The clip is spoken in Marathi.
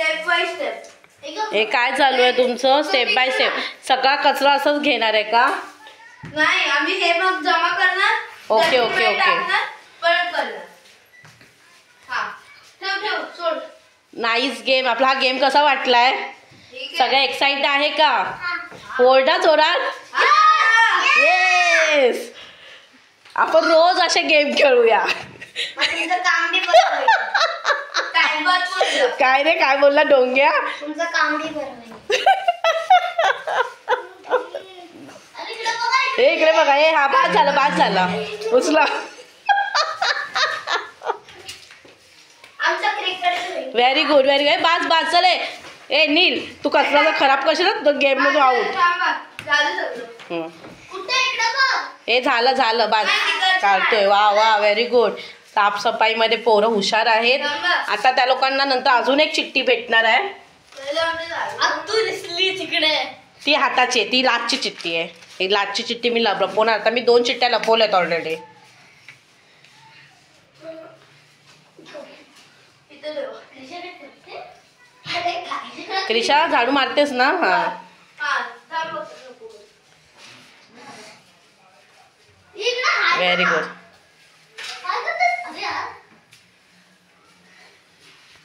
Step by step. हे काय चालू आहे तुमचं? Step by step. सगळा कचरा असंच घेणार आहे का? नाही, आम्ही हे मग जमा करणार. Okay okay okay. परत करणार. हा ठेव सोड. Nice game. आपला हा गेम कसा वाटलाय? सगळे एक्साइटेड आहे का? ओरडा जोरात. येस. आपण रोज असे गेम खेळूया. काय रे, काय बोलला डोंग्या? तुमचं काम बी बरं. हे इकडे बघा. हे हा बाद झाला उचला. Very good very good. बाज चले. ए नील, तू कचरा खराब करशील तर गेम मध्ये आऊट. हे झालं बाज काढतोय. वा व्हेरी गुड. साफसफाईमध्ये पोरं हुशार आहेत. आता त्या लोकांना नंतर अजून एक चिठ्ठी भेटणार आहे. ती हाताची, ती लाचची चिठ्ठी आहे. ही लाचची चिठ्ठी मी लपवणार. आता मी 2 चिठ्ठ्या लपवल्यात ऑलरेडी. क्रिशा झाडू मारतेस ना? हा व्हेरी गुड.